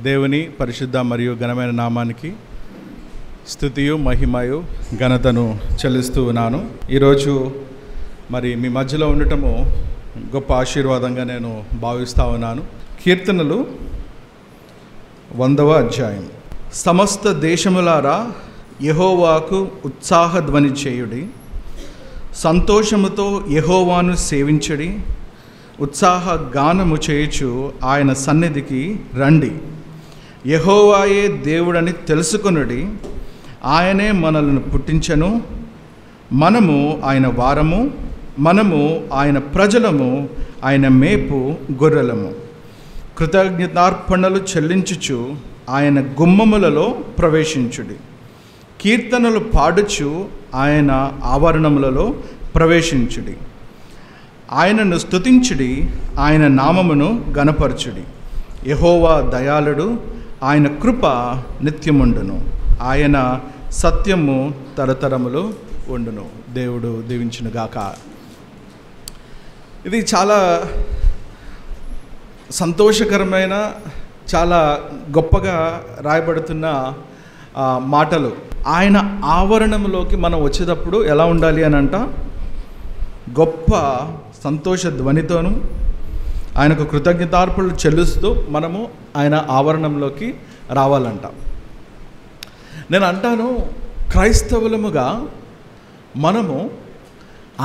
దేవుని పరిశుద్ధ మరియు ఘనమైన నామానికి స్తుతియు మహిమయు ఘనతను చెల్లిస్తూ ఉన్నాను. ఈరోజు మరి మీ మధ్యలో ఉండటము గొప్ప ఆశీర్వాదంగా నేను భావిస్తూ ఉన్నాను. కీర్తనలు 100వ అధ్యాయం. సమస్త దేశములారా యెహోవాకు ఉత్సాహధ్వని చేయుడి, సంతోషముతో యెహోవాను సేవించుడి, ఉత్సాహ గానము చేయుచు ఆయన సన్నిధికి రండి. యెహోవాయే దేవుడని తెలుసుకొనుడి, ఆయనే మనలను పుట్టించెను, మనము ఆయన వారము, మనము ఆయన ప్రజలము, ఆయన మేపు గొర్రెలము. కృతజ్ఞతార్పణలు చెల్లించుచు ఆయన గుమ్మములలో ప్రవేశించుడి, కీర్తనలు పాడుచు ఆయన ఆవరణములలో ప్రవేశించుడి. ఆయనను స్తుతించుడి, ఆయన నామమును గణపరచుడి. యెహోవా దయాళుడు, ఆయన కృప నిత్యముండును, ఆయన సత్యము తరతరములు ఉండును. దేవుడు దీవించునుగాక. ఇది చాలా సంతోషకరమైన, చాలా గొప్పగా రాయబడుతున్న మాటలు. ఆయన ఆవరణంలోకి మనం వచ్చేటప్పుడు ఎలా ఉండాలి అని అంట, గొప్ప సంతోష ధ్వనితోనూ ఆయనకు కృతజ్ఞతార్పణలు చెల్లిస్తూ మనము ఆయన ఆవరణంలోకి రావాలంట. నేను అంటాను, క్రైస్తవులముగా మనము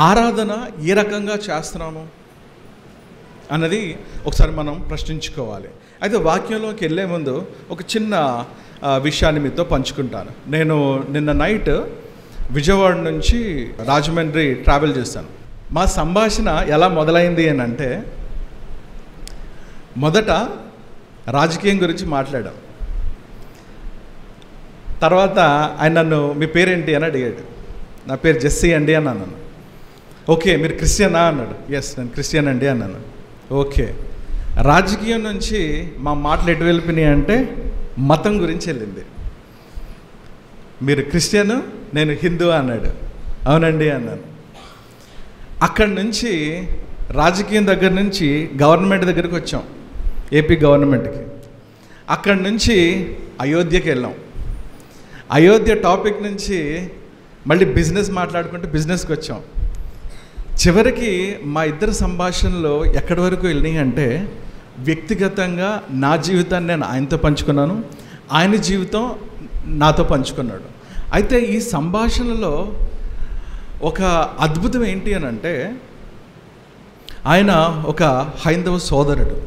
ఆరాధన ఏ రకంగా చేస్తున్నాము అన్నది ఒకసారి మనం ప్రశ్నించుకోవాలి. అయితే వాక్యంలోకి వెళ్ళే ముందు ఒక చిన్న విషయాన్ని మీతో పంచుకుంటాను. నేను నిన్న నైట్ విజయవాడ నుంచి రాజమండ్రి ట్రావెల్ చేశాను. మా సంభాషణ ఎలా మొదలైంది అని అంటే, మొదట రాజకీయం గురించి మాట్లాడాం. తర్వాత ఆయన నన్ను మీ పేరేంటి అని అడిగాడు. నా పేరు జెస్సీ అండి అని అన్నాను. ఓకే, మీరు క్రిస్టియనా అన్నాడు. ఎస్, నేను క్రిస్టియన్ అండి అన్నాను. ఓకే, రాజకీయం నుంచి మా మాటలు ఎటు వెళ్ళిపోయినాయి అంటే మతం గురించి వెళ్ళింది. మీరు క్రిస్టియన్, నేను హిందూ అన్నాడు. అవునండి అన్నాను. అక్కడి నుంచి రాజకీయం దగ్గర నుంచి గవర్నమెంట్ దగ్గరికి వచ్చాం, ఏపీ గవర్నమెంట్కి. అక్కడి నుంచి అయోధ్యకి వెళ్ళాం. అయోధ్య టాపిక్ నుంచి మళ్ళీ బిజినెస్ మాట్లాడుకుంటూ బిజినెస్కి వచ్చాం. చివరికి మా ఇద్దరు సంభాషణలో ఎక్కడి వరకు వెళ్ళినాయి అంటే, వ్యక్తిగతంగా నా జీవితాన్ని నేను ఆయనతో పంచుకున్నాను, ఆయన జీవితం నాతో పంచుకున్నాడు. అయితే ఈ సంభాషణలో ఒక అద్భుతం ఏంటి అని అంటే, ఆయన ఒక హైందవ సోదరుడు.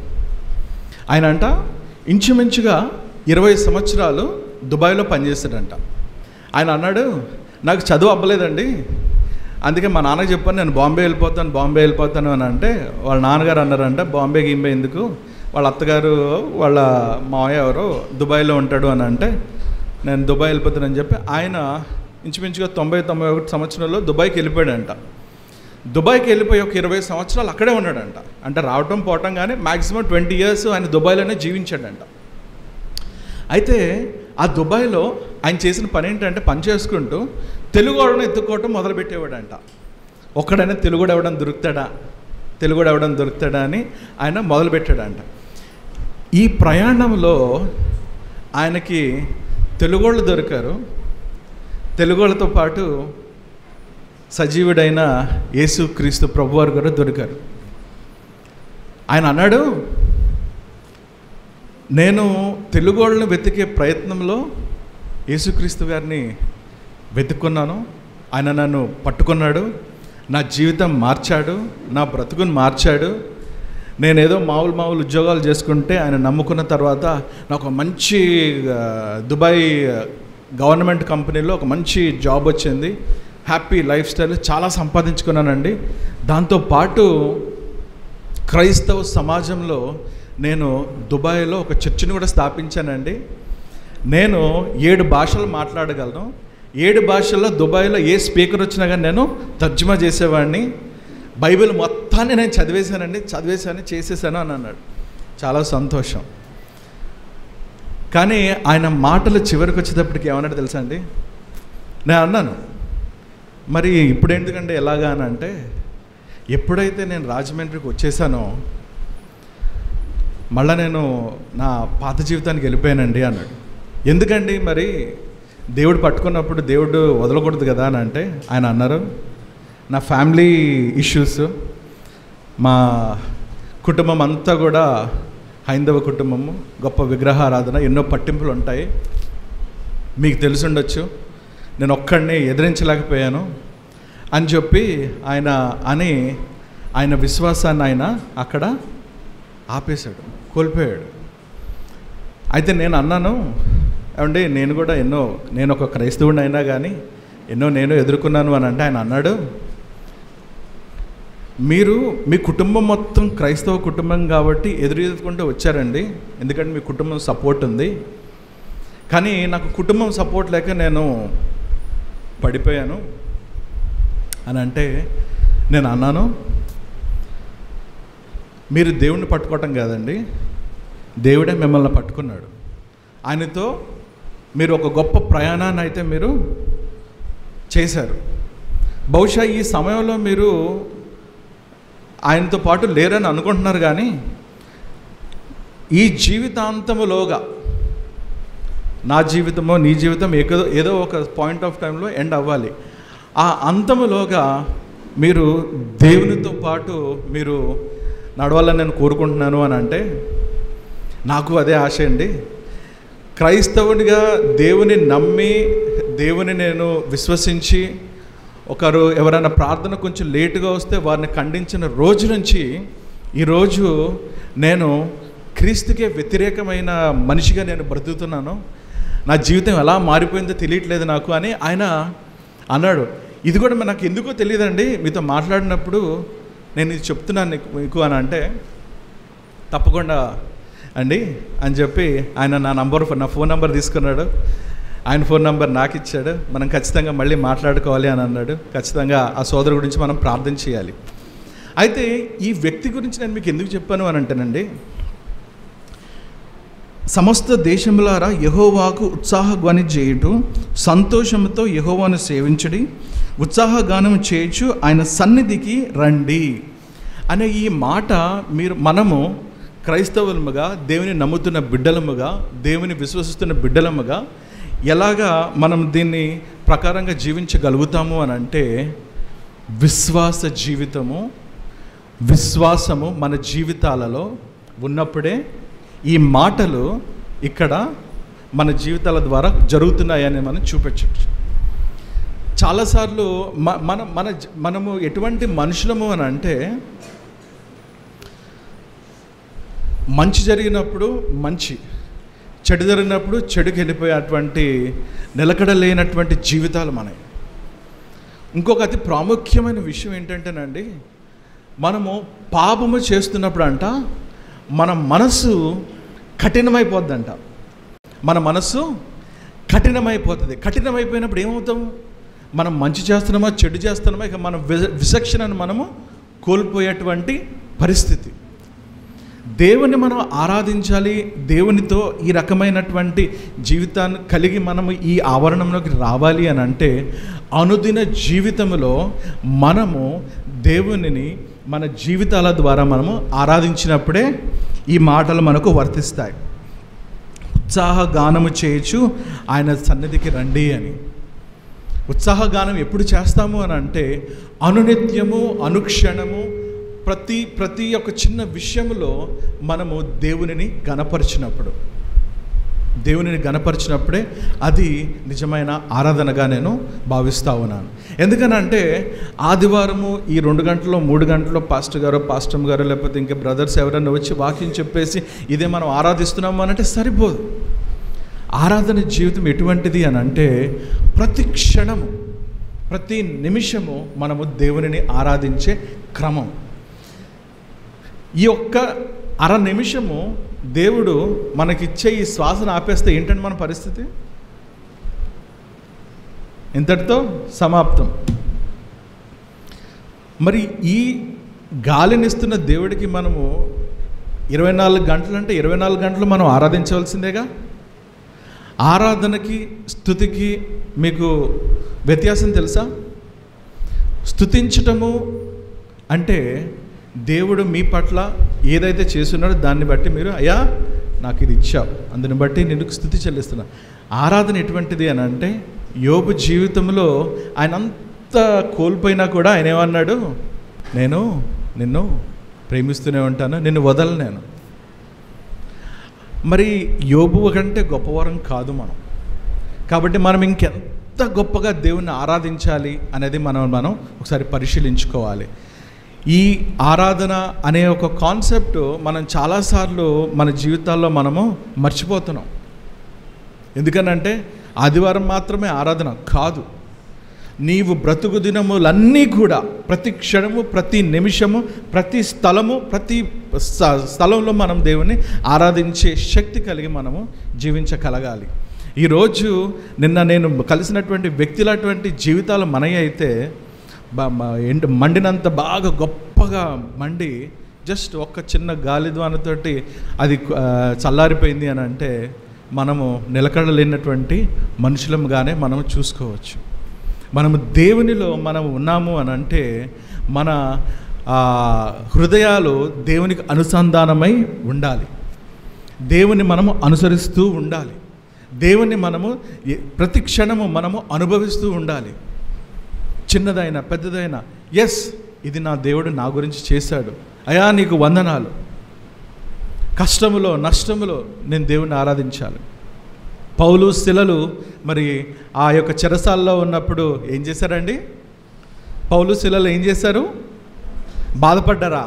ఆయన అంట ఇంచుమించుగా 20 సంవత్సరాలు దుబాయ్లో పనిచేస్తాడంట. ఆయన అన్నాడు, నాకు చదువు అవ్వలేదండి, అందుకే మా నాన్నకి చెప్పాను నేను బాంబే వెళ్ళిపోతాను అని అంటే, వాళ్ళ నాన్నగారు అన్నారంట, బాంబే గింబే ఎందుకు, వాళ్ళ అత్తగారు వాళ్ళ మావయ్య ఎవరో దుబాయ్లో ఉంటాడు అని అంటే, నేను దుబాయ్ వెళ్ళిపోతానని చెప్పి ఆయన ఇంచుమించుగా 90-91 సంవత్సరాల్లో దుబాయ్కి వెళ్ళిపోయాడంట. దుబాయ్కి వెళ్ళిపోయి ఒక 20 సంవత్సరాలు అక్కడే ఉన్నాడంట. అంటే రావటం పోవటం కానీ మ్యాక్సిమం 20 years ఆయన దుబాయ్లోనే జీవించాడంట. అయితే ఆ దుబాయ్లో ఆయన చేసిన పని ఏంటంటే, పని చేసుకుంటూ తెలుగు వాడని ఎత్తుకోవటం మొదలుపెట్టేవాడంట. ఒక్కడైనా తెలుగుడు ఎవడం దొరుకుతాడా అని ఆయన మొదలుపెట్టాడంట. ఈ ప్రయాణంలో ఆయనకి తెలుగోళ్ళు దొరికారు. తెలుగోళ్ళతో పాటు సజీవుడైన యేసుక్రీస్తు ప్రభువారు కూడా దొరికారు. ఆయన అన్నాడు, నేను తెలుగోళ్ళని వెతికే ప్రయత్నంలో యేసుక్రీస్తు గారిని వెతుక్కున్నాను, ఆయన నన్ను పట్టుకున్నాడు, నా జీవితం మార్చాడు, నా బ్రతుకుని మార్చాడు. నేనేదో మామూలు ఉద్యోగాలు చేసుకుంటే ఆయన నమ్ముకున్న తర్వాత నాకు మంచి దుబాయ్ గవర్నమెంట్ కంపెనీలో ఒక మంచి జాబ్ వచ్చింది, హ్యాపీ లైఫ్ స్టైల్, చాలా సంపాదించుకున్నానండి. దాంతోపాటు క్రైస్తవ సమాజంలో నేను దుబాయ్లో ఒక చర్చిని కూడా స్థాపించానండి. నేను 7 భాషలు మాట్లాడగలను. 7 భాషల్లో దుబాయ్లో ఏ స్పీకర్ వచ్చినా కానీ నేను తర్జుమా చేసేవాడిని. బైబిల్ మొత్తాన్ని నేను చదివేశాను, చేసేసాను అని అన్నాడు. చాలా సంతోషం. కానీ ఆయన మాటలు చివరికి వచ్చేటప్పటికి ఏమన్నాడు తెలుసా అండి? నేను అన్నాను, మరి ఇప్పుడు ఎందుకంటే ఎలాగా అని అంటే, ఎప్పుడైతే నేను రాజమండ్రికి వచ్చేసానో మళ్ళీ నేను నా పాత జీవితానికి వెళ్ళిపోయానండి అన్నాడు. ఎందుకండి మరి దేవుడు పట్టుకున్నప్పుడు దేవుడు వదలకూడదు కదా అని అంటే ఆయన అన్నారు, నా ఫ్యామిలీ ఇష్యూస్, మా కుటుంబం అంతా కూడా హైందవ కుటుంబము, గొప్ప విగ్రహారాధన, ఎన్నో పట్టింపులు ఉంటాయి, మీకు తెలిసుండొచ్చు, నేను ఒక్కడిని ఎదిరించలేకపోయాను అని చెప్పి ఆయన విశ్వాసాన్ని ఆయన అక్కడ ఆపేశాడు, కోల్పోయాడు. అయితే నేను అన్నాను, ఏమండి నేను ఒక క్రైస్తవుడిని అయినా కానీ నేను ఎదుర్కొన్నాను అని అంటే ఆయన అన్నాడు, మీరు మీ కుటుంబం మొత్తం క్రైస్తవ కుటుంబం కాబట్టి ఎదుర్కొంటూ వచ్చారండి, ఎందుకంటే మీ కుటుంబం సపోర్ట్ ఉంది. కానీ నాకు కుటుంబం సపోర్ట్ లేక నేను పడిపోయాను అని అంటే నేను అన్నాను, మీరు దేవుణ్ణి పట్టుకోవటం కాదండి, దేవుడే మిమ్మల్ని పట్టుకున్నాడు. ఆయనతో మీరు ఒక గొప్ప ప్రయాణాన్ని అయితే మీరు చేశారు. బహుశా ఈ సమయంలో మీరు ఆయనతో పాటు లేరని అనుకుంటున్నారు, కానీ ఈ జీవితాంతములోగా నా జీవితమో నీ జీవితం ఏదో ఒక పాయింట్ ఆఫ్ టైంలో ఎండ్ అవ్వాలి. ఆ అంతములోగా మీరు దేవునితో పాటు మీరు నడవాలని నేను కోరుకుంటున్నాను అని అంటే నాకు అదే ఆశ అండి. క్రైస్తవునిగా దేవుని నమ్మి దేవుని నేను విశ్వసించి ఒకరు ఎవరైనా ప్రార్థన కొంచెం లేటుగా వస్తే వారిని ఖండించిన రోజు నుంచి ఈరోజు నేను క్రీస్తుకే వ్యతిరేకమైన మనిషిగా నేను బ్రతుకుతున్నాను, నా జీవితం ఎలా మారిపోయిందో తెలియట్లేదు నాకు అని ఆయన అన్నాడు. ఇది కూడా నాకు ఎందుకో తెలియదండి, మీతో మాట్లాడినప్పుడు నేను ఇది చెప్తున్నాను మీకు అని అంటే తప్పకుండా అండి అని చెప్పి ఆయన నా ఫోన్ నంబర్ తీసుకున్నాడు, ఆయన ఫోన్ నంబర్ నాకు ఇచ్చాడు. మనం ఖచ్చితంగా మళ్ళీ మాట్లాడుకోవాలి అని అన్నాడు. ఖచ్చితంగా ఆ సోదరు గురించి మనం ప్రార్థన చేయాలి. అయితే ఈ వ్యక్తి గురించి నేను మీకు ఎందుకు చెప్పాను అని అంటేనండి, సమస్త దేశములారా యెహోవాకు ఉత్సాహధ్వని చేయుచు సంతోషముతో యెహోవాను సేవించుడి, ఉత్సాహగానం చేయుచు ఆయన సన్నిధికి రండి అనే ఈ మాట మనము క్రైస్తవులముగా, దేవుని నమ్ముతున్న బిడ్డలముగా, దేవుని విశ్వసిస్తున్న బిడ్డలముగా ఎలాగా మనం దీన్ని ప్రకారంగా జీవించగలుగుతాము అని అంటే విశ్వాసము మన జీవితాలలో ఉన్నప్పుడే ఈ మాటలు ఇక్కడ మన జీవితాల ద్వారా జరుగుతున్నాయని మనం చూపించవచ్చు. చాలాసార్లు మనము ఎటువంటి మనుషులము అని అంటే మంచి జరిగినప్పుడు మంచి, చెడు జరిగినప్పుడు చెడుకి వెళ్ళిపోయేటువంటి నిలకడ లేనటువంటి జీవితాలు మనవి. ఇంకొక అతి ప్రాముఖ్యమైన విషయం ఏంటంటేనండి, మనము పాపము చేస్తున్నప్పుడు మన మనసు కఠినమైపోద్దంట. మన మనసు కఠినమైపోయినప్పుడు ఏమవుతాము, మనం మంచి చేస్తున్నామా చెడు చేస్తున్నామా, ఇక మన విచక్షణను మనము కోల్పోయేటువంటి పరిస్థితి. దేవుని మనం ఆరాధించాలి, దేవునితో ఈ రకమైనటువంటి జీవితాన్ని కలిగి మనము ఈ ఆవరణంలోకి రావాలి అని అంటే అనుదిన జీవితంలో మనము దేవునిని మన జీవితాల ద్వారా మనము ఆరాధించినప్పుడే ఈ మాటలు మనకు వర్తిస్తాయి. ఉత్సాహగానము చేయొచ్చు ఆయన సన్నిధికి రండి అని. ఉత్సాహగానం ఎప్పుడు చేస్తాము అని అంటే అనునిత్యము అనుక్షణము ప్రతి ఒక్క చిన్న విషయంలో మనము దేవునిని గణపరిచినప్పుడే అది నిజమైన ఆరాధనగా నేను భావిస్తూ ఉన్నాను. ఎందుకనంటే ఆదివారము ఈ 2 గంటలు 3 గంటలు పాస్టర్ గారు లేకపోతే ఇంకా బ్రదర్స్ ఎవరైనా వచ్చి వాక్యం చెప్పేసి ఇదే మనం ఆరాధిస్తున్నాము అని అంటే సరిపోదు. ఆరాధన జీవితం ఎటువంటిది అని అంటే ప్రతి క్షణము ప్రతి నిమిషము మనము దేవునిని ఆరాధించే క్రమం. ఈ ఒక్క అర నిమిషము దేవుడు మనకిచ్చే ఈ శ్వాసను ఆపేస్తే ఏంటంటే మన పరిస్థితి ఇంతటితో సమాప్తం. మరి ఈ గాలినిస్తున్న దేవుడికి మనము 24 గంటలు అంటే 24 గంటలు మనం ఆరాధించవలసిందేగా. ఆరాధనకి స్తుతికి మీకు వ్యత్యాసం తెలుసా? స్తుతించటము అంటే దేవుడు మీ పట్ల ఏదైతే చేస్తున్నాడో దాన్ని బట్టి మీరు అయ్యా నాకు ఇది ఇచ్చావు, అందుని బట్టి నేను స్తుతి చెల్లిస్తున్నా. ఆరాధన ఎటువంటిది అని అంటే, యోబు జీవితంలో ఆయన అంత కోల్పోయినా కూడా ఆయన ఏమన్నాడు, నేను నిన్ను ప్రేమిస్తూనే ఉంటాను, నిన్ను వదలను నేను. మరి యోబు కంటే గొప్పవరం కాదు మనం. కాబట్టి మనం ఇంకెంత గొప్పగా దేవుణ్ణి ఆరాధించాలి అనేది మనం ఒకసారి పరిశీలించుకోవాలి. ఈ ఆరాధన అనే ఒక కాన్సెప్ట్ మనం చాలాసార్లు మన జీవితాల్లో మనము మర్చిపోతున్నాం. ఎందుకనంటే ఆదివారం మాత్రమే ఆరాధన కాదు. నీవు బ్రతుకు దినములన్నీ కూడా ప్రతి క్షణము, ప్రతి నిమిషము, ప్రతి స్థలంలో మనం దేవుని ఆరాధించే శక్తి కలిగి మనము జీవించగలగాలి. ఈరోజు నిన్న నేను కలిసినటువంటి వ్యక్తులటువంటి జీవితాలు మనయ్య అయితే మండినంత బాగా గొప్పగా మండి జస్ట్ ఒక్క చిన్న గాలిద్వానతోటి అది చల్లారిపోయింది అని అంటే మనము నిలకడలేనటువంటి మనుషులంగానే మనం చూసుకోవచ్చు. మనము దేవునిలో మనం ఉన్నాము అని అంటే మన హృదయాలు దేవునికి అనుసంధానమై ఉండాలి. దేవుని మనము అనుసరిస్తూ ఉండాలి. దేవుని మనము ప్రతి క్షణము మనము అనుభవిస్తూ ఉండాలి. చిన్నదైనా పెద్దదైనా, ఎస్ ఇది నా దేవుడు నా గురించి చేశాడు, అయా నీకు వందనాలు. కష్టములో నష్టములో నేను దేవుని ఆరాధించాలి. పౌలు శిలలు మరి ఆ యొక్క చెరసాల్లో ఉన్నప్పుడు ఏం చేశారండి? పౌలు శిలలు ఏం చేశారు? బాధపడ్డారా?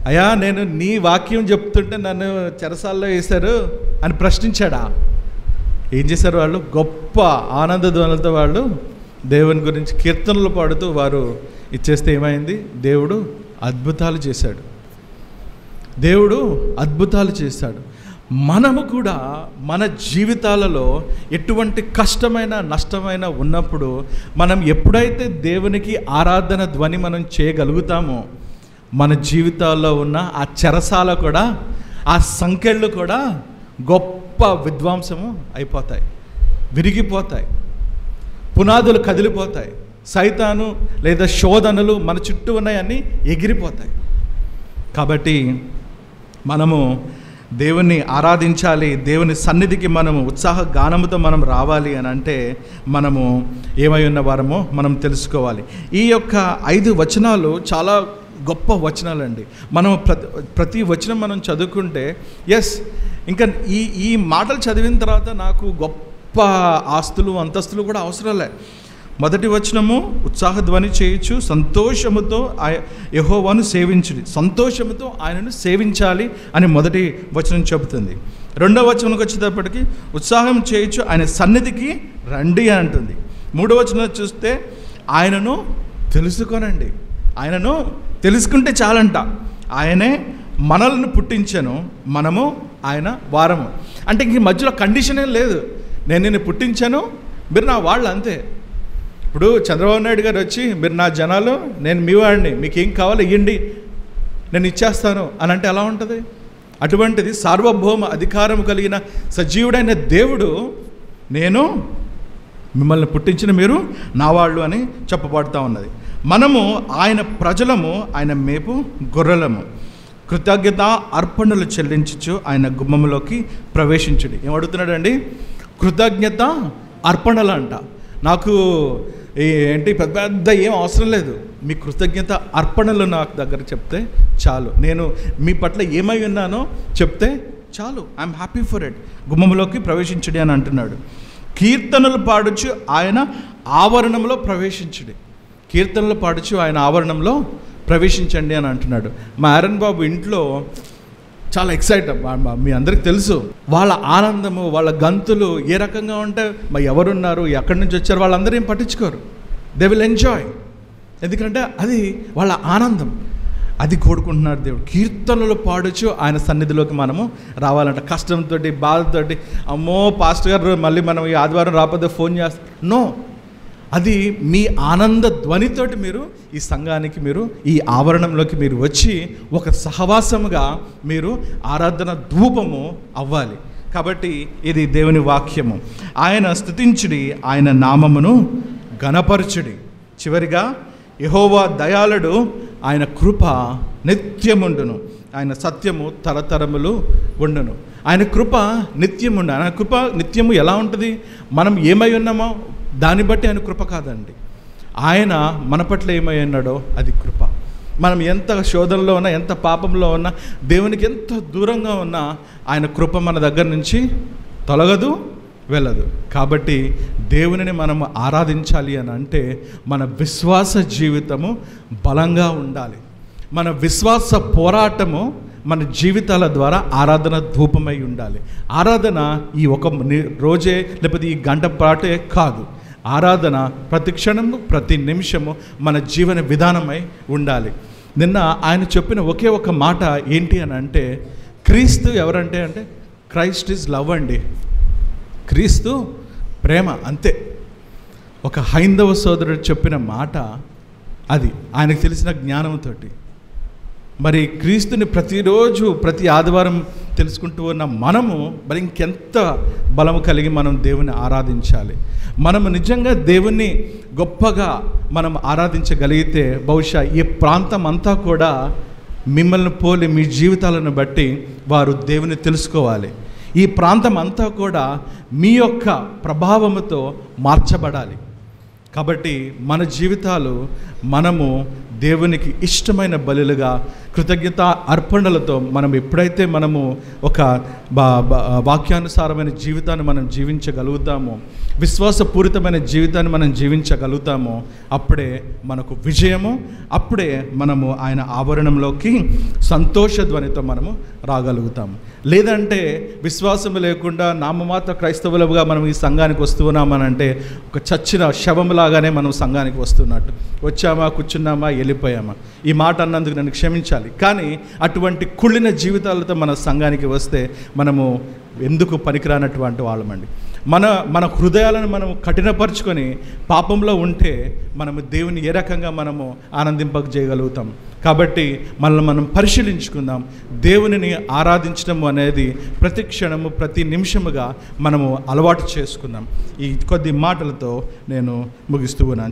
అయ్యా నేను నీ వాక్యం చెప్తుంటే నన్ను చెరసాల్లో వేశారు అని ప్రశ్నించాడా? ఏం చేశారు? వాళ్ళు గొప్ప ఆనంద ధ్వనులతో వాళ్ళు దేవుని గురించి కీర్తనలు పాడుతూ వారు ఇచ్చేస్తే ఏమైంది? దేవుడు అద్భుతాలు చేశాడు. దేవుడు అద్భుతాలు చేశాడు. మనము కూడా మన జీవితాలలో ఎటువంటి కష్టమైన నష్టమైన ఉన్నప్పుడు మనం ఎప్పుడైతే దేవునికి ఆరాధన ధ్వని మనం చేయగలుగుతామో మన జీవితాల్లో ఉన్న ఆ చెరసాల కూడా, ఆ సంకెళ్ళు కూడా గొప్ప విధ్వంసము అయిపోతాయి, విరిగిపోతాయి, పునాదులు కదిలిపోతాయి, సైతాను లేదా శోధనలు మన చుట్టూ ఉన్నాయన్నీ ఎగిరిపోతాయి. కాబట్టి మనము దేవుణ్ణి ఆరాధించాలి. దేవుని సన్నిధికి మనము ఉత్సాహ గానముతో మనం రావాలి అని అంటే మనము ఏమై ఉన్న వారమో మనం తెలుసుకోవాలి. ఈ యొక్క 5 వచనాలు చాలా గొప్ప వచనాలండి. మనం ప్రతి వచనం మనం చదువుకుంటే ఎస్ ఇంకా ఈ మాటలు చదివిన తర్వాత నాకు గొప్ప ఆస్తులు అంతస్తులు కూడా అవసరం లే. మొదటి వచనము ఉత్సాహధ్వని చేయొచ్చు, సంతోషముతో యెహోవాను సేవించుడి, సంతోషముతో ఆయనను సేవించాలి అని మొదటి వచనం చెబుతుంది. రెండవ వచనంకి వచ్చేటప్పటికి ఉత్సాహం చేయొచ్చు, ఆయన సన్నిధికి రండి అని అంటుంది. మూడవ వచనం చూస్తే ఆయనను తెలుసుకొనండి, ఆయనను తెలుసుకుంటే చాలంట. ఆయనే మనల్ని పుట్టించను, మనము ఆయన వారము. అంటే ఇంక మధ్యలో కండిషన్ ఏం లేదు. నేను నిన్ను పుట్టించాను, మీరు నా వాళ్ళు, అంతే. ఇప్పుడు చంద్రబాబు నాయుడు గారు వచ్చి మీరు నా జనాలు, నేను మీ వాడిని, మీకు ఏం కావాలో ఇవ్వండి నేను ఇచ్చేస్తాను అని అంటే ఎలా ఉంటుంది? అటువంటిది సార్వభౌమ అధికారం కలిగిన సజీవుడైన దేవుడు నేను మిమ్మల్ని పుట్టించిన మీరు నా వాళ్ళు అని చెప్పబడుతూ ఉన్నది. మనము ఆయన ప్రజలము, ఆయన మేపు గొర్రెలము. కృతజ్ఞత అర్పణలు చెల్లించు ఆయన గుమ్మములోకి ప్రవేశించుడి. ఏమడుగుతున్నాడండి? కృతజ్ఞత అర్పణలు అంట. నాకు ఏంటి పెద్ద పెద్ద ఏం అవసరం లేదు, మీ కృతజ్ఞత అర్పణలు నాకు దగ్గర చెప్తే చాలు, నేను మీ పట్ల ఏమై ఉన్నానో చెప్తే చాలు, ఐఎమ్ హ్యాపీ ఫర్ ఇట్. గుమ్మములోకి ప్రవేశించుడి అని అంటున్నాడు. కీర్తనలు పాడుచు ఆయన ఆవరణంలో ప్రవేశించుడి, కీర్తనలు పాడుచు ఆయన ఆవరణంలో ప్రవేశించండి అని అంటున్నాడు. మా ఆరన్ బాబు ఇంట్లో చాలా ఎక్సైట్, మీ అందరికి తెలుసు వాళ్ళ ఆనందము, వాళ్ళ గంతులు ఏ రకంగా ఉంటే ఎవరున్నారు, ఎక్కడి నుంచి వచ్చారు వాళ్ళందరూ ఏం పట్టించుకోరు. They will enjoy. ఎందుకంటే అది వాళ్ళ ఆనందం, అది కోరుకుంటున్నారు దేవుడు. కీర్తనలు పాడుచు ఆయన సన్నిధిలోకి మనము రావాలంట. కష్టంతో బాధతోటి అమ్మో పాస్టర్ గారు మళ్ళీ మనం ఈ ఆదివారం రాకపోతే ఫోన్ చేస్తారు, నో. అది మీ ఆనంద ధ్వనితోటి మీరు ఈ సంఘానికి, మీరు ఈ ఆవరణంలోకి మీరు వచ్చి ఒక సహవాసముగా మీరు ఆరాధన ధూపము అవ్వాలి. కాబట్టి ఇది దేవుని వాక్యము. ఆయన స్తుతించుడి, ఆయన నామమును ఘనపరచుడి. చివరిగా యెహోవా దయాళుడు, ఆయన కృప నిత్యముండును. ఆయన సత్యము తరతరములు ఉండును. ఆయన కృప నిత్యముండు. ఆయన కృప నిత్యము ఎలా ఉంటుంది? మనం ఏమై ఉన్నామో దాన్ని బట్టి ఆయన కృప కాదండి. ఆయన మన పట్ల ఏమై ఉన్నాడో అది కృప. మనం ఎంత శోధనలో ఉన్నా, ఎంత పాపంలో ఉన్నా, దేవునికి ఎంత దూరంగా ఉన్నా ఆయన కృప మన దగ్గర నుంచి తొలగదు, వెళ్ళదు. కాబట్టి దేవునిని మనం ఆరాధించాలి అని అంటే మన విశ్వాస జీవితము బలంగా ఉండాలి. మన విశ్వాస పోరాటము మన జీవితాల ద్వారా ఆరాధన ధూపమై ఉండాలి. ఆరాధన ఈ ఒక రోజే లేకపోతే ఈ గంట పాటే కాదు. ఆరాధన ప్రతి క్షణము ప్రతి నిమిషము మన జీవన విధానమై ఉండాలి. నిన్న ఆయన చెప్పిన ఒకే ఒక మాట ఏంటి అని అంటే, క్రీస్తు ఎవరంటే అంటే క్రైస్ట్ ఈజ్ లవ్ అండి. క్రీస్తు ప్రేమ, అంతే. ఒక హైందవ సోదరుడు చెప్పిన మాట అది, ఆయనకు తెలిసిన జ్ఞానంతో. మరి క్రీస్తుని ప్రతిరోజు ప్రతి ఆదివారం తెలుసుకుంటూ ఉన్న మనము మరి ఇంకెంత బలము కలిగి మనం దేవుని ఆరాధించాలి. మనము నిజంగా దేవుణ్ణి గొప్పగా మనం ఆరాధించగలిగితే బహుశా ఈ ప్రాంతం అంతా కూడా మిమ్మల్ని పోలి మీ జీవితాలను బట్టి వారు దేవుని తెలుసుకోవాలి. ఈ ప్రాంతం అంతా కూడా మీ యొక్క ప్రభావముతో మార్చబడాలి. కాబట్టి మన జీవితాలు మనము దేవునికి ఇష్టమైన బలులుగా కృతజ్ఞత అర్పణలతో మనం ఎప్పుడైతే మనము ఒక వాక్యానుసారమైన జీవితాన్ని మనం జీవించగలుగుతామో, విశ్వాసపూరితమైన జీవితాన్ని మనం జీవించగలుగుతామో అప్పుడే మనకు విజయము, అప్పుడే మనము ఆయన ఆవరణంలోకి సంతోషధ్వనితో మనము రాగలుగుతాము. లేదంటే విశ్వాసము లేకుండా నామమాత్ర క్రైస్తవులుగా మనం ఈ సంఘానికి వస్తున్నామనంటే ఒక చచ్చిన శవంలాగానే మనం సంఘానికి వస్తున్నట్టు. వచ్చామా, కూర్చున్నామా, వెళ్ళిపోయామా. ఈ మాట అన్నందుకు నన్ను క్షమించాలి. కానీ అటువంటి కుళ్ళిన జీవితాలతో మన సంఘానికి వస్తే మనము ఎందుకు పనికిరానటువంటి వాళ్ళమండి. మన హృదయాలను మనం కఠినపరుచుకొని పాపంలో ఉంటే మనము దేవుని ఏ రకంగా మనము ఆనందింపజేయగలుగుతాం. కాబట్టి మనల్ని మనం పరిశీలించుకుందాం. దేవునిని ఆరాధించడం అనేది ప్రతి క్షణము ప్రతి నిమిషముగా మనము అలవాటు చేసుకుందాం. ఈ కొద్ది మాటలతో నేను ముగిస్తూ ఉన్నాను.